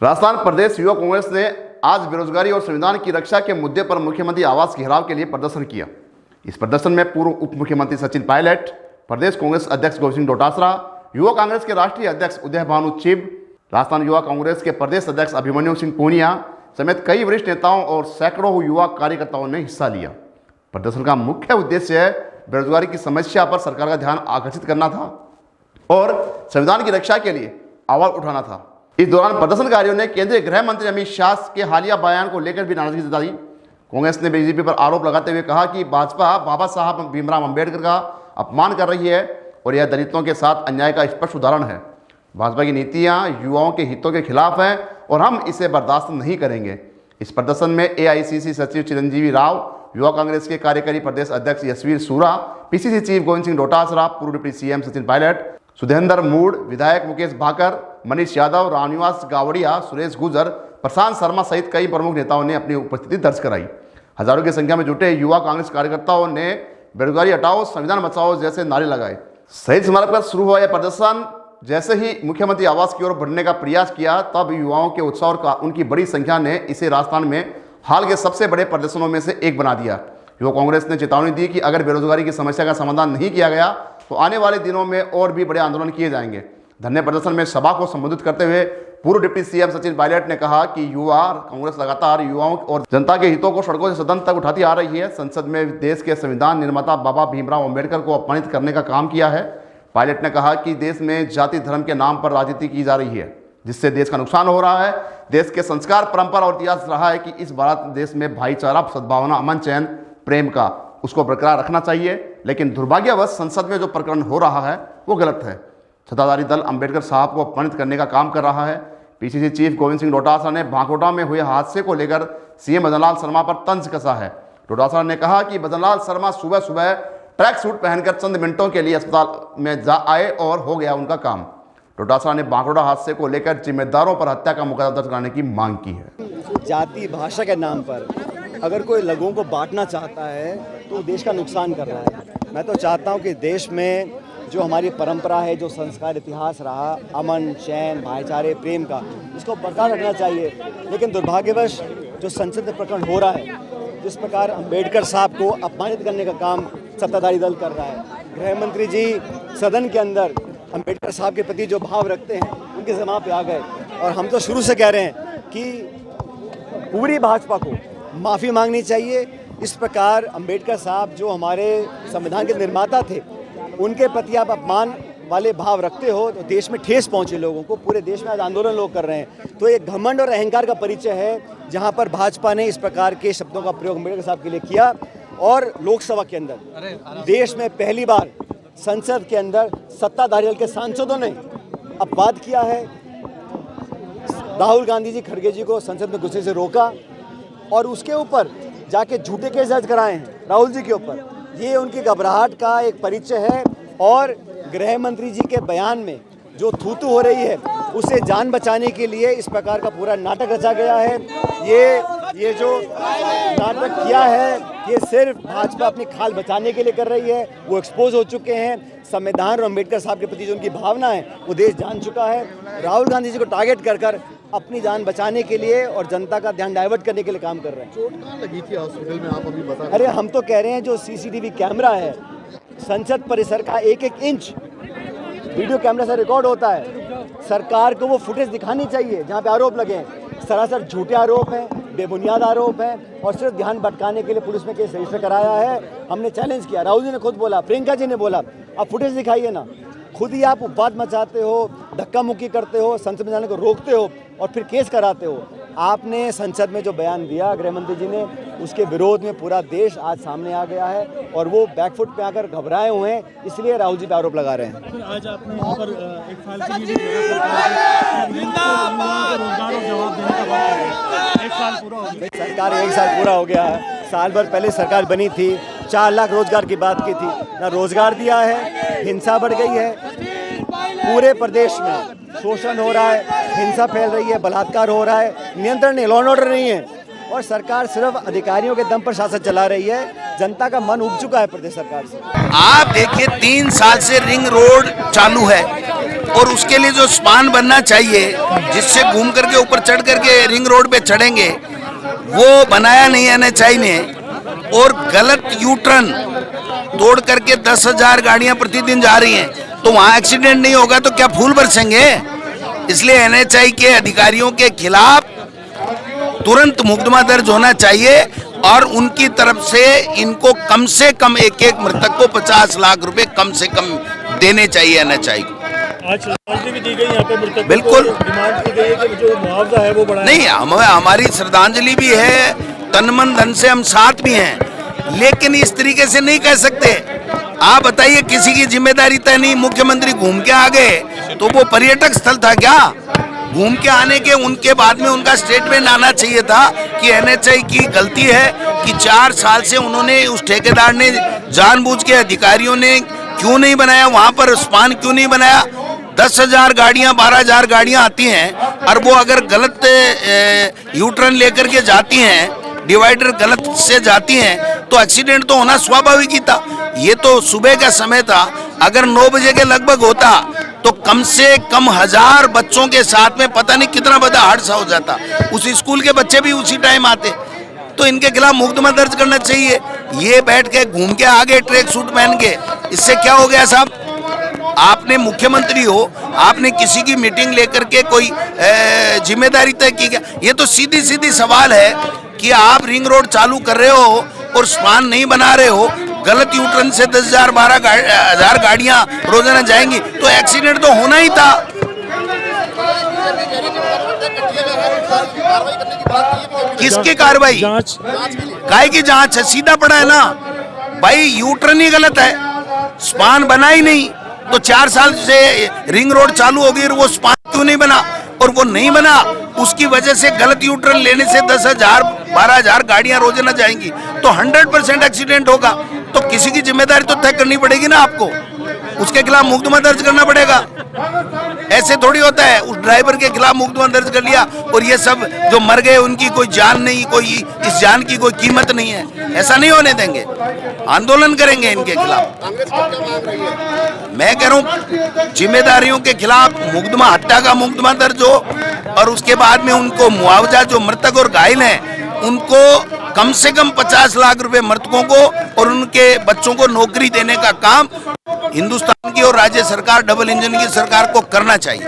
राजस्थान प्रदेश युवा कांग्रेस ने आज बेरोजगारी और संविधान की रक्षा के मुद्दे पर मुख्यमंत्री आवास घेराव के लिए प्रदर्शन किया। इस प्रदर्शन में पूर्व उप मुख्यमंत्री सचिन पायलट, प्रदेश कांग्रेस अध्यक्ष गोविंद सिंह डोटासरा, युवा कांग्रेस के राष्ट्रीय अध्यक्ष उदय भानु चिब, राजस्थान युवा कांग्रेस के प्रदेश अध्यक्ष अभिमन्यु सिंह पूनिया समेत कई वरिष्ठ नेताओं और सैकड़ों युवा कार्यकर्ताओं ने हिस्सा लिया। प्रदर्शन का मुख्य उद्देश्य बेरोजगारी की समस्या पर सरकार का ध्यान आकर्षित करना था और संविधान की रक्षा के लिए आवाज उठाना था। इस दौरान प्रदर्शनकारियों ने केंद्रीय गृह मंत्री अमित शाह के हालिया बयान को लेकर भी नाराजगी जताई। कांग्रेस ने बीजेपी पर आरोप लगाते हुए कहा कि भाजपा बाबा साहब भीमराव अंबेडकर का अपमान कर रही है और यह दलितों के साथ अन्याय का स्पष्ट उदाहरण है। भाजपा की नीतियां युवाओं के हितों के खिलाफ हैं और हम इसे बर्दाश्त नहीं करेंगे। इस प्रदर्शन में एआईसीसी सचिव चिरंजीवी राव, युवा कांग्रेस के कार्यकारी प्रदेश अध्यक्ष यशवीर सूरा, पीसीसी चीफ गोविंद सिंह डोटासरा, पूर्व deputy CM Sachin Pilot, Sudhendra mood, विधायक मुकेश भाकर, मनीष यादव, रामनिवास गावड़िया, सुरेश गुजर, प्रशांत शर्मा सहित कई प्रमुख नेताओं ने अपनी उपस्थिति दर्ज कराई। हजारों की संख्या में जुटे युवा कांग्रेस कार्यकर्ताओं ने बेरोजगारी हटाओ, संविधान बचाओ जैसे नारे लगाए। शहीद स्मारक पर शुरू हुआ यह प्रदर्शन जैसे ही मुख्यमंत्री आवास की ओर बढ़ने का प्रयास किया, तब युवाओं के उत्साह और उनकी बड़ी संख्या ने इसे राजस्थान में हाल के सबसे बड़े प्रदर्शनों में से एक बना दिया। युवा कांग्रेस ने चेतावनी दी कि अगर बेरोजगारी की समस्या का समाधान नहीं किया गया तो आने वाले दिनों में और भी बड़े आंदोलन किए जाएंगे। धरने प्रदर्शन में सभा को संबोधित करते हुए पूर्व डिप्टी सीएम सचिन पायलट ने कहा कि युवा कांग्रेस लगातार युवाओं और जनता के हितों को सड़कों से सदन तक उठाती आ रही है। संसद में देश के संविधान निर्माता बाबा भीमराव अंबेडकर को अपमानित करने का काम किया है। पायलट ने कहा कि देश में जाति धर्म के नाम पर राजनीति की जा रही है, जिससे देश का नुकसान हो रहा है। देश के संस्कार, परंपरा और इतिहास रहा है कि इस भारत देश में भाईचारा, सद्भावना, अमन, चैन, प्रेम का उसको बरकरार रखना चाहिए। लेकिन दुर्भाग्यवश संसद में जो प्रकरण हो रहा है वो गलत है। सत्ताधारी दल अंबेडकर साहब को अपमानित करने का काम कर रहा है। पीसीसी चीफ गोविंद सिंह डोटासरा ने भांकोटा में हुए हादसे को लेकर सीएम भजनलाल शर्मा पर तंज कसा है। डोटासरा ने कहा कि भजनलाल शर्मा सुबह सुबह ट्रैक सूट पहनकर चंद मिनटों के लिए अस्पताल में जा आए और हो गया उनका काम। डोटासरा ने भांकोटा हादसे को लेकर जिम्मेदारों पर हत्या का मुकदमा दर्ज कराने की मांग की है। जाति भाषा के नाम पर अगर कोई लोगों को बांटना चाहता है तो देश का नुकसान कर रहा है। मैं तो चाहता हूं कि देश में जो हमारी परंपरा है, जो संस्कार, इतिहास रहा, अमन, चैन, भाईचारे, प्रेम का, इसको बरकरार रखना चाहिए। लेकिन दुर्भाग्यवश जो संसद में प्रकरण हो रहा है, जिस प्रकार अंबेडकर साहब को अपमानित करने का काम सत्ताधारी दल कर रहा है, गृह मंत्री जी सदन के अंदर अंबेडकर साहब के प्रति जो भाव रखते हैं उनके जमा पे आ गए। और हम तो शुरू से कह रहे हैं कि पूरी भाजपा को माफ़ी मांगनी चाहिए। इस प्रकार अंबेडकर साहब जो हमारे संविधान के निर्माता थे, उनके प्रति आप अपमान वाले भाव रखते हो तो देश में ठेस पहुंचे लोगों को। पूरे देश में आज आंदोलन लोग कर रहे हैं, तो एक घमंड और अहंकार का परिचय है जहां पर भाजपा ने इस प्रकार के शब्दों का प्रयोग अंबेडकर साहब के लिए किया। और लोकसभा के अंदर देश में पहली बार संसद के अंदर सत्ताधारी दल के सांसदों ने अपवाद किया है। राहुल गांधी जी खड़गे जी को संसद में घुसने से रोका और उसके ऊपर जाके झूठे केस दर्ज कराए हैं राहुल जी के ऊपर। ये उनकी घबराहट का एक परिचय है। और गृह मंत्री जी के बयान में जो थूथू हो रही है, उसे जान बचाने के लिए इस प्रकार का पूरा नाटक रचा गया है। ये जो नाटक किया है, ये सिर्फ भाजपा अपनी खाल बचाने के लिए कर रही है। वो एक्सपोज हो चुके हैं। संविधान और अंबेडकर साहब के प्रति जो उनकी भावना है वो देश जान चुका है। राहुल गांधी जी को टारगेट कर अपनी जान बचाने के लिए और जनता का ध्यान डाइवर्ट करने के लिए काम कर रहे हैं। चोट कहाँ लगी थी हॉस्पिटल में, आप अभी बता? अरे हम तो कह रहे हैं जो सीसीटीवी कैमरा है संसद परिसर का, एक एक इंच वीडियो कैमरा से रिकॉर्ड होता है। सरकार को वो फुटेज दिखानी चाहिए जहाँ पे आरोप लगे हैं। सरासर झूठे आरोप हैं, बेबुनियाद आरोप हैं और सिर्फ ध्यान भटकाने के लिए पुलिस में केस रजिस्टर कराया है। हमने चैलेंज किया, राहुल जी ने खुद बोला, प्रियंका जी ने बोला, आप फुटेज दिखाइए ना। खुद ही आप उपवाद मचाते हो, धक्का मुक्की करते हो, संसद में जाने को रोकते हो और फिर केस कराते हो। आपने संसद में जो बयान दिया गृह मंत्री जी ने, उसके विरोध में पूरा देश आज सामने आ गया है और वो बैकफुट पे आकर घबराए हुए हैं, इसलिए राहुल जी पे आरोप लगा रहे हैं। आज आपने यहाँ पर एक साल के लिए जवाब देने का बात, एक साल पूरा हो गया। सरकार 1 साल पूरा हो गया है। साल भर पहले सरकार बनी थी, 4 लाख रोजगार की बात की थी, ना रोजगार दिया है, हिंसा बढ़ गई है। पूरे प्रदेश में शोषण हो रहा है, हिंसा फैल रही है, बलात्कार हो रहा है, नियंत्रण नहीं, लॉ एंड ऑर्डर नहीं है। और सरकार सिर्फ अधिकारियों के दम पर शासन चला रही है। जनता का मन उब चुका है प्रदेश सरकार से। आप देखिए 3 साल से रिंग रोड चालू है, और उसके लिए जो स्पान बनना चाहिए जिससे घूम करके ऊपर चढ़ करके रिंग रोड पे चढ़ेंगे, वो बनाया नहीं NHAI ने, और गलत यू टर्न तोड़ करके 10,000 गाड़ियां प्रतिदिन जा रही हैं, तो वहां एक्सीडेंट नहीं होगा तो क्या फूल बरसेंगे? इसलिए NHAI के अधिकारियों के खिलाफ तुरंत मुकदमा दर्ज होना चाहिए और उनकी तरफ से इनको कम से कम एक मृतक को 50 लाख रुपए कम से कम देने चाहिए NHAI को। आज श्रद्धांजलि भी दी गई यहाँ पे मृतक बिल्कुल। डिमांड की गई है कि जो मुआवजा है वो बढ़ाया। नहीं, हमारी श्रद्धांजलि भी है, तन मन धन से हम साथ भी हैं, लेकिन इस तरीके से नहीं कह सकते। आप बताइए, किसी की जिम्मेदारी तय नहीं, मुख्यमंत्री घूम के आ गए तो वो पर्यटक स्थल था क्या? घूम के आने के उनके बाद में उनका स्टेटमेंट आना चाहिए था कि NHAI की गलती है कि 4 साल से उन्होंने, उस ठेकेदार ने जानबूझ के, अधिकारियों ने क्यों नहीं बनाया, वहां पर स्पान क्यों नहीं बनाया। 10,000 गाड़ियां 12,000 गाड़ियां आती हैं और वो अगर गलत यू टर्न लेकर के जाती हैं, डिवाइडर गलत से जाती हैं, तो एक्सीडेंट तो होना स्वाभाविक ही था। ये तो सुबह का समय था, अगर 9 बजे के लगभग होता तो कम से कम 1000 बच्चों के साथ में पता नहीं कितना बड़ा हादसा हो जाता। उस स्कूल के बच्चे भी उसी टाइम आते, तो इनके खिलाफ मुकदमा दर्ज करना चाहिए। ये बैठ के घूम के आगे ट्रैक सूट पहन के, इससे क्या हो गया साहब? आपने मुख्यमंत्री हो, आपने किसी की मीटिंग लेकर के कोई जिम्मेदारी तय की क्या? ये तो सीधी सीधी सवाल है कि आप रिंग रोड चालू कर रहे हो और स्पान नहीं बना रहे हो, गलत यू टर्न से 10,000 12,000 गाड़ियां रोजाना जाएंगी, तो एक्सीडेंट तो होना ही था। किसकी कार्रवाई? जांच काहे की जांच है? सीधा पड़ा है ना भाई, यू टर्न ही गलत है, स्पान बना ही नहीं, तो 4 साल से रिंग रोड चालू हो गई और वो स्पान क्यों नहीं बना? और वो नहीं बना, उसकी वजह से गलत यू टर्न लेने से 10,000 12,000 गाड़ियां रोजाना जाएंगी, तो 100% एक्सीडेंट होगा। तो किसी की जिम्मेदारी तो तय करनी पड़ेगी ना आपको, उसके खिलाफ मुकदमा दर्ज करना पड़ेगा। ऐसे थोड़ी होता है, उस ड्राइवर के खिलाफ मुकदमा दर्ज कर लिया और ये सब जो मर गए उनकी कोई जान नहीं, कोई इस जान की कोई कीमत नहीं है, ऐसा नहीं होने देंगे। आंदोलन करेंगे इनके खिलाफ। मैं कह रहा हूँ, जिम्मेदारियों के खिलाफ मुकदमा, हत्या का मुकदमा दर्ज हो और उसके बाद में उनको मुआवजा, जो मृतक और घायल हैं उनको कम से कम 50 लाख रुपए मृतकों को और उनके बच्चों को नौकरी देने का काम हिंदुस्तान की और राज्य सरकार, डबल इंजन की सरकार को करना चाहिए।